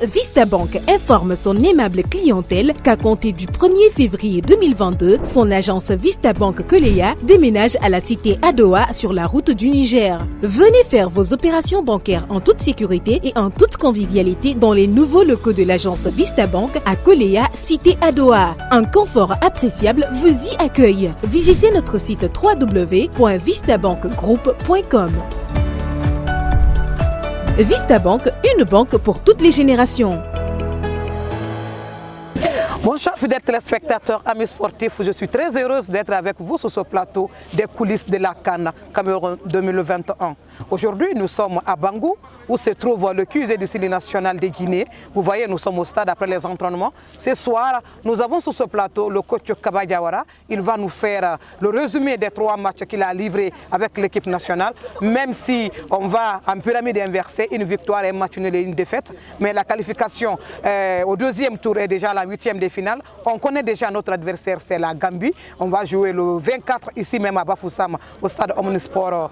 Vista Bank informe son aimable clientèle qu'à compter du 1er février 2022, son agence Vista Bank Koleya déménage à la cité Adowa sur la route du Niger. Venez faire vos opérations bancaires en toute sécurité et en toute convivialité dans les nouveaux locaux de l'agence Vista Bank à Koleya, cité Adowa. Un confort appréciable vous y accueille. Visitez notre site www.vistabankgroup.com. Vista Bank, une banque pour toutes les générations. Bonjour fidèles téléspectateurs, amis sportifs, je suis très heureuse d'être avec vous sur ce plateau des coulisses de la CAN Cameroun 2021. Aujourd'hui, nous sommes à Bangou, où se trouve le QG du Syli national de Guinée. Vous voyez, nous sommes au stade après les entraînements. Ce soir, nous avons sur ce plateau le coach Kaba Diawara. Il va nous faire le résumé des 3 matchs qu'il a livrés avec l'équipe nationale. Même si on va en pyramide inversée, une victoire, un match nul et une défaite. Mais la qualification au 2e tour est déjà la 8e de finale. On connaît déjà notre adversaire, c'est la Gambie. On va jouer le 24 ici même à Bafoussam, au stade Omnisport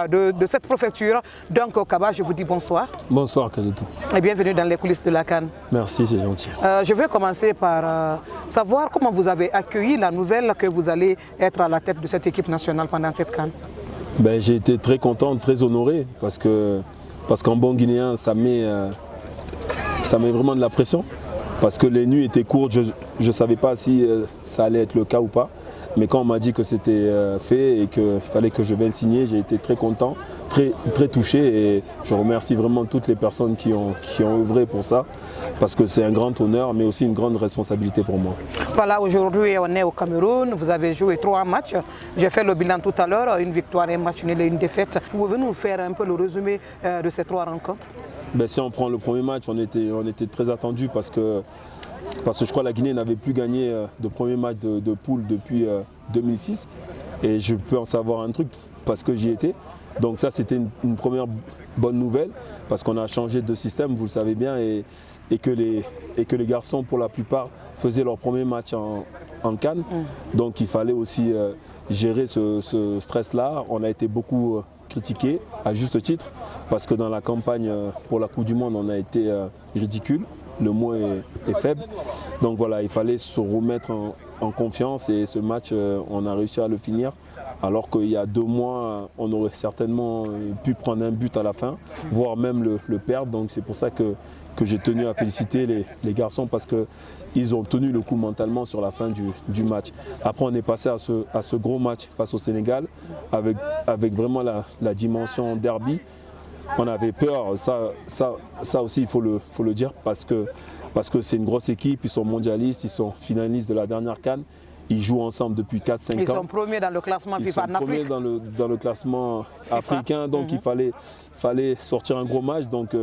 de cette préfecture. Donc Kaba, je vous dis bonsoir. Bonsoir Kazuto. Et bienvenue dans les coulisses de la CAN. Merci, c'est gentil. Je vais commencer par savoir comment vous avez accueilli la nouvelle que vous allez être à la tête de cette équipe nationale pendant cette CAN. J'ai été très content, très honoré parce qu'en bon guinéen, ça met vraiment de la pression. Parce que les nuits étaient courtes, je ne savais pas si ça allait être le cas ou pas. Mais quand on m'a dit que c'était fait et qu'il fallait que je vienne signer, j'ai été très content, très touché. Et je remercie vraiment toutes les personnes qui ont œuvré pour ça. Parce que c'est un grand honneur, mais aussi une grande responsabilité pour moi. Voilà, aujourd'hui on est au Cameroun, vous avez joué 3 matchs. J'ai fait le bilan tout à l'heure, une victoire, un match nul et une défaite. Pouvez-vous nous faire un peu le résumé de ces 3 rencontres? Si on prend le premier match, on était très attendus parce que je crois que la Guinée n'avait plus gagné de premier match de poule depuis 2006. Et je peux en savoir un truc parce que j'y étais. Donc ça, c'était une première bonne nouvelle parce qu'on a changé de système, vous le savez bien, et que les garçons, pour la plupart, faisaient leur premier match en CAN. Donc il fallait aussi gérer ce stress-là. On a été beaucoup critiqué à juste titre parce que dans la campagne pour la Coupe du Monde, on a été ridicule. Le mot est faible. Donc voilà, il fallait se remettre en confiance et ce match, on a réussi à le finir. Alors qu'il y a 2 mois, on aurait certainement pu prendre un but à la fin, voire même le perdre. Donc c'est pour ça que j'ai tenu à féliciter les garçons parce qu'ils ont tenu le coup mentalement sur la fin du match. Après, on est passé à ce gros match face au Sénégal avec vraiment la dimension derby. On avait peur, ça aussi il faut le dire parce que c'est une grosse équipe, ils sont mondialistes, ils sont finalistes de la dernière CAN. Ils jouent ensemble depuis 4-5 ans. Ils sont premiers dans le classement FIFA en Afrique. Ils sont premiers dans le classement africain, donc il fallait sortir un gros match. Donc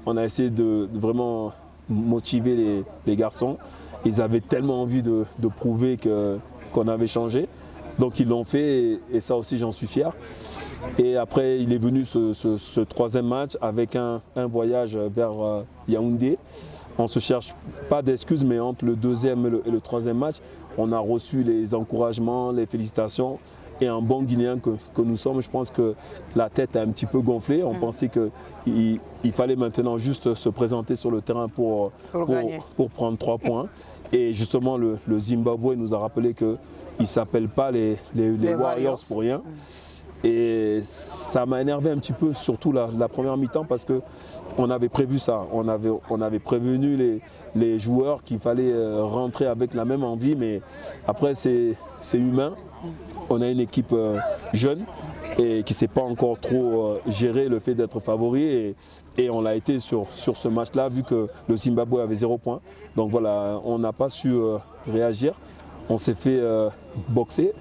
on a essayé de vraiment motiver les garçons. Ils avaient tellement envie de prouver qu'on avait changé. Donc ils l'ont fait et ça aussi j'en suis fier. Et après il est venu ce 3e match avec un voyage vers Yaoundé. On ne se cherche pas d'excuses, mais entre le 2e et le 3e match, on a reçu les encouragements, les félicitations. Et un bon Guinéen que nous sommes, je pense que la tête a un petit peu gonflé. On pensait qu'il fallait maintenant juste se présenter sur le terrain pour prendre 3 points. Et justement, le Zimbabwe nous a rappelé qu'il ne s'appelle pas les Warriors pour rien. Et ça m'a énervé un petit peu, surtout la première mi-temps, parce qu'on avait prévu ça. On avait prévenu les joueurs qu'il fallait rentrer avec la même envie, mais après c'est humain. On a une équipe jeune et qui ne sait pas encore trop gérer le fait d'être favori. Et on l'a été sur ce match-là, vu que le Zimbabwe avait 0 points. Donc voilà, on n'a pas su réagir. On s'est fait boxer.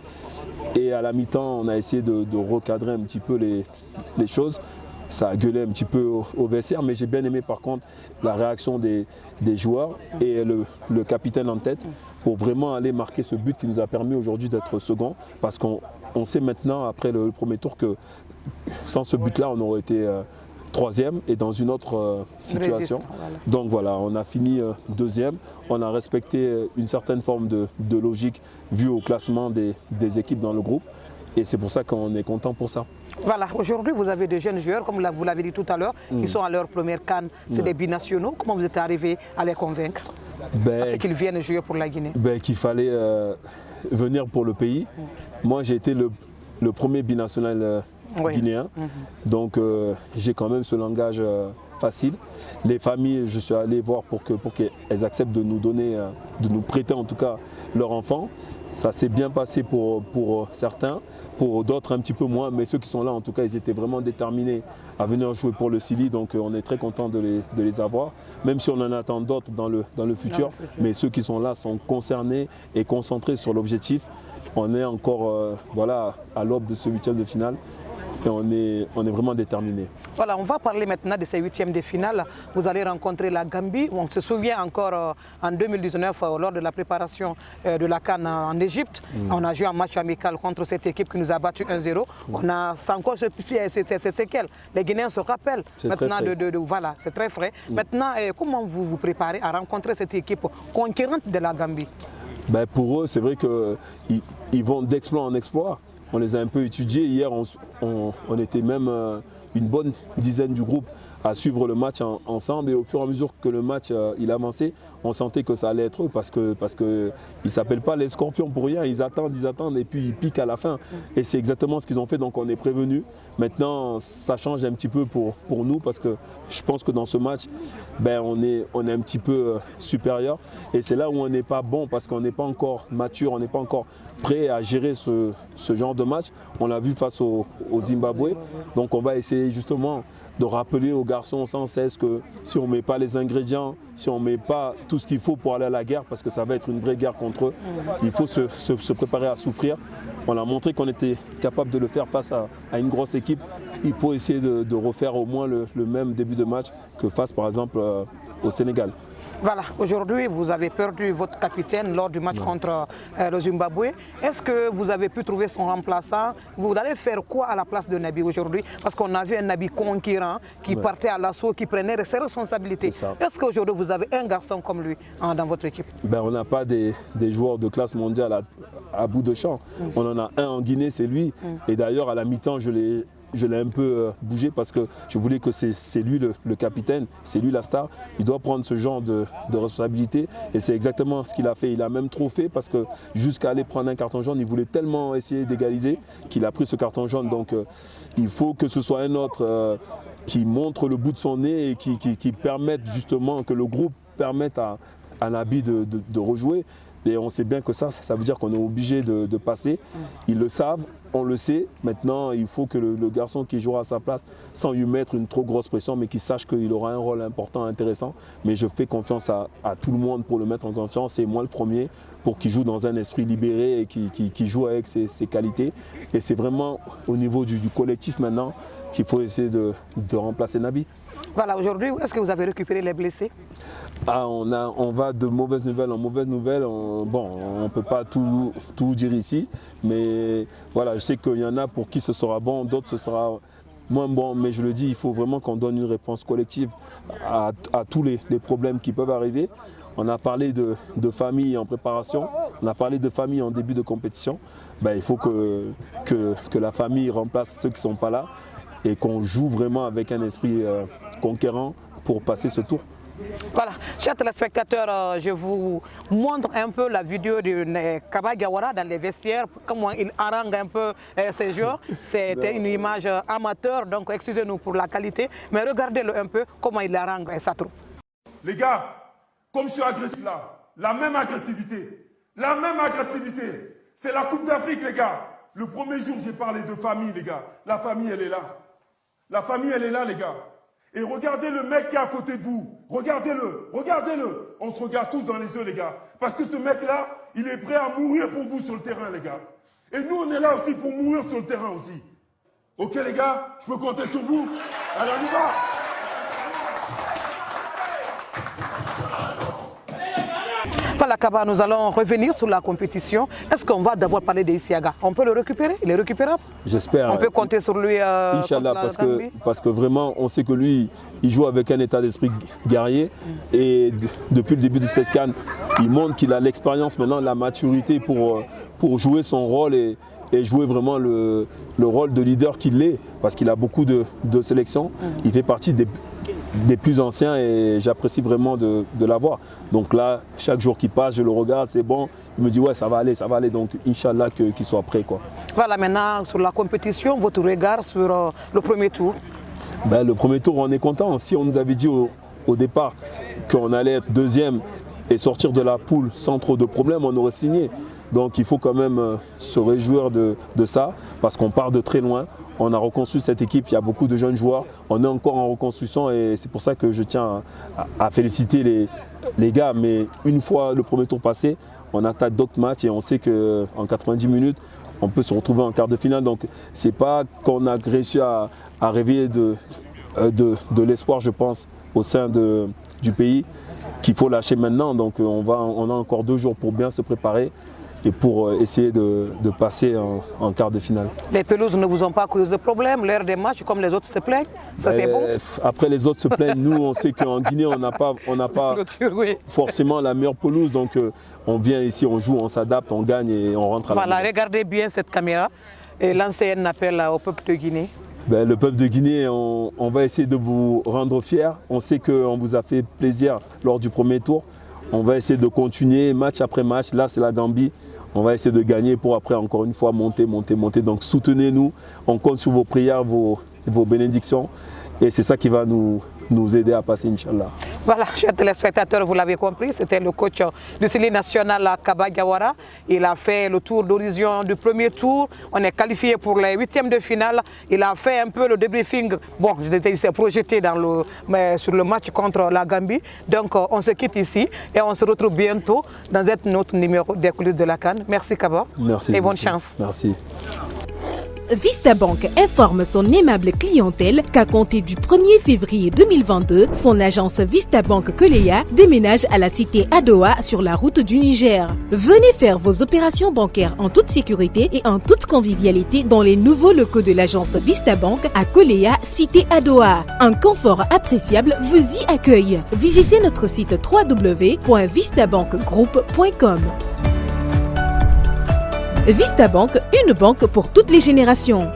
Et à la mi-temps, on a essayé de recadrer un petit peu les choses. Ça a gueulé un petit peu au vestiaire, mais j'ai bien aimé par contre la réaction des joueurs et le capitaine en tête pour vraiment aller marquer ce but qui nous a permis aujourd'hui d'être second. Parce qu'on sait maintenant, après le premier tour, que sans ce but-là, on aurait été 3e et dans une autre situation. Voilà. Donc voilà, on a fini 2e. On a respecté une certaine forme de logique vue au classement des équipes dans le groupe. Et c'est pour ça qu'on est content pour ça. Voilà, aujourd'hui vous avez des jeunes joueurs, comme vous l'avez dit tout à l'heure, qui sont à leur première CAN, c'est des binationaux. Comment vous êtes arrivé à les convaincre à ce qu'ils viennent jouer pour la Guinée? Qu'il fallait venir pour le pays. Moi j'ai été le premier binational guinéen, donc j'ai quand même ce langage facile. Les familles, je suis allé voir pour qu'elles acceptent de nous donner, de nous prêter en tout cas leur enfant. Ça s'est bien passé pour certains, pour d'autres un petit peu moins, mais ceux qui sont là en tout cas ils étaient vraiment déterminés à venir jouer pour le Sili, donc on est très content de les avoir, même si on en attend d'autres dans le futur, mais ceux qui sont là sont concernés et concentrés sur l'objectif. On est encore voilà, à l'aube de ce 8e de finale. Et on est vraiment déterminés. Voilà, on va parler maintenant de ces 8e de finale. Vous allez rencontrer la Gambie. On se souvient encore en 2019, lors de la préparation de la CAN en Égypte. On a joué un match amical contre cette équipe qui nous a battu 1-0. On a encore ce séquelles. Les Guinéens se rappellent maintenant voilà, c'est très frais. Maintenant, comment vous vous préparez à rencontrer cette équipe conquérante de la Gambie? Pour eux, c'est vrai qu'ils vont d'exploit en exploit. On les a un peu étudiés. Hier, on était même une bonne dizaine du groupe à suivre le match ensemble. Et au fur et à mesure que le match il avançait, on sentait que ça allait être eux parce que ils ne s'appellent pas les scorpions pour rien. Ils attendent et puis ils piquent à la fin. Et c'est exactement ce qu'ils ont fait, donc on est prévenus. Maintenant, ça change un petit peu pour nous parce que je pense que dans ce match, on est un petit peu supérieur. Et c'est là où on n'est pas bon parce qu'on n'est pas encore mature, on n'est pas encore prêt à gérer ce genre de match. On l'a vu face au Zimbabwe. Donc on va essayer justement de rappeler aux garçons sans cesse que si on ne met pas les ingrédients, si on ne met pas tout ce qu'il faut pour aller à la guerre, parce que ça va être une vraie guerre contre eux, il faut se préparer à souffrir. On a montré qu'on était capable de le faire face à une grosse équipe. Il faut essayer de refaire au moins le même début de match que face par exemple au Sénégal. Voilà, aujourd'hui vous avez perdu votre capitaine lors du match contre le Zimbabwe. Est-ce que vous avez pu trouver son remplaçant? Vous allez faire quoi à la place de Nabi aujourd'hui? Parce qu'on a vu un Nabi conquérant qui partait à l'assaut, qui prenait ses responsabilités. Est-ce qu'aujourd'hui vous avez un garçon comme lui dans votre équipe? On n'a pas des joueurs de classe mondiale à bout de champ. On en a un en Guinée, c'est lui. Et d'ailleurs à la mi-temps, je l'ai un peu bougé parce que je voulais que c'est lui le capitaine, c'est lui la star. Il doit prendre ce genre de responsabilité et c'est exactement ce qu'il a fait. Il a même trop fait parce que jusqu'à aller prendre un carton jaune, il voulait tellement essayer d'égaliser qu'il a pris ce carton jaune. Donc il faut que ce soit un autre qui montre le bout de son nez et qui permette justement que le groupe permette à Nabi de rejouer. Et on sait bien que ça veut dire qu'on est obligé de passer. Ils le savent, on le sait. Maintenant, il faut que le garçon qui jouera à sa place, sans lui mettre une trop grosse pression, mais qu'il sache qu'il aura un rôle important, intéressant. Mais je fais confiance à tout le monde pour le mettre en confiance, et moi le premier, pour qu'il joue dans un esprit libéré et qu'il joue avec ses qualités. Et c'est vraiment au niveau du collectif maintenant qu'il faut essayer de remplacer Nabi. Voilà, aujourd'hui, est-ce que vous avez récupéré les blessés? On va de mauvaise nouvelle en mauvaise nouvelle. On ne peut pas tout dire ici, mais voilà, je sais qu'il y en a pour qui ce sera bon, d'autres ce sera moins bon. Mais je le dis, il faut vraiment qu'on donne une réponse collective à tous les problèmes qui peuvent arriver. On a parlé de famille en préparation, on a parlé de famille en début de compétition. Il faut que la famille remplace ceux qui ne sont pas là et qu'on joue vraiment avec un esprit conquérant pour passer ce tour. Voilà, chers téléspectateurs, je vous montre un peu la vidéo de Kaba Diawara dans les vestiaires, comment il harangue un peu ses joueurs. C'était une image amateur, donc excusez-nous pour la qualité, mais regardez-le un peu comment il harangue sa troupe. Les gars, comme je suis agressif là, la même agressivité, c'est la Coupe d'Afrique les gars. Le premier jour j'ai parlé de famille les gars, la famille elle est là. La famille, elle est là, les gars. Et regardez le mec qui est à côté de vous. Regardez-le. On se regarde tous dans les yeux, les gars. Parce que ce mec-là, il est prêt à mourir pour vous sur le terrain, les gars. Et nous, on est là aussi pour mourir sur le terrain aussi. Ok, les gars, je peux compter sur vous. Allez, on y va. Voilà, Kaba, nous allons revenir sur la compétition. Est-ce qu'on va d'abord parler d'Isiaga? On peut le récupérer? Il est récupérable? J'espère. On peut compter sur lui Inch'Allah, parce que vraiment, on sait que lui, il joue avec un état d'esprit guerrier. Et depuis le début de cette CAN, il montre qu'il a l'expérience maintenant, la maturité pour jouer son rôle et et jouer vraiment le rôle de leader qu'il est, parce qu'il a beaucoup de sélections. Il fait partie des plus anciens et j'apprécie vraiment de l'avoir. Donc là, chaque jour qui passe, je le regarde, c'est bon. Il me dit ouais, ça va aller. Donc Inch'Allah qu'il soit prêt, quoi. Voilà, maintenant sur la compétition, votre regard sur le premier tour. Ben, le premier tour, on est content. Si on nous avait dit au départ qu'on allait être deuxième et sortir de la poule sans trop de problèmes, on aurait signé. Donc il faut quand même se réjouir de ça, parce qu'on part de très loin. On a reconstruit cette équipe, il y a beaucoup de jeunes joueurs. On est encore en reconstruction et c'est pour ça que je tiens à féliciter les gars. Mais une fois le premier tour passé, on attaque d'autres matchs et on sait qu'en 90 minutes, on peut se retrouver en quart de finale. Donc c'est pas qu'on a réussi à réveiller de l'espoir, je pense, au sein du pays, qu'il faut lâcher maintenant. Donc on a encore 2 jours pour bien se préparer et pour essayer de passer en quart de finale. Les pelouses ne vous ont pas causé de problème, l'heure des matchs, comme les autres se plaignent, c'était bon. Après les autres se plaignent, nous on sait qu'en Guinée on n'a pas forcément la meilleure pelouse, donc on vient ici, on joue, on s'adapte, on gagne et on rentre à la maison. Voilà, regardez bien cette caméra et lancez un appel au peuple de Guinée. Ben, le peuple de Guinée, on va essayer de vous rendre fiers. On sait qu'on vous a fait plaisir lors du premier tour. On va essayer de continuer match après match. Là, c'est la Gambie. On va essayer de gagner pour après, encore une fois, monter. Donc soutenez-nous. On compte sur vos prières, vos bénédictions. Et c'est ça qui va nous aider à passer, Inch'Allah. Voilà, chers téléspectateurs, vous l'avez compris, c'était le coach du Sili national Kaba Diawara. Il a fait le tour d'horizon du premier tour. On est qualifié pour les 8e de finale. Il a fait un peu le débriefing. Bon, il s'est projeté sur le match contre la Gambie. Donc, on se quitte ici et on se retrouve bientôt dans un autre numéro des coulisses de la CAN. Merci Kaba. Merci. Et bonne chance. Merci. Vista Bank informe son aimable clientèle qu'à compter du 1er février 2022, son agence Vista Bank Koleya déménage à la cité Adoa sur la route du Niger. Venez faire vos opérations bancaires en toute sécurité et en toute convivialité dans les nouveaux locaux de l'agence Vista Bank à Koleya, cité Adoa. Un confort appréciable vous y accueille. Visitez notre site www.vistabankgroup.com. Vista Bank, une banque pour toutes les générations.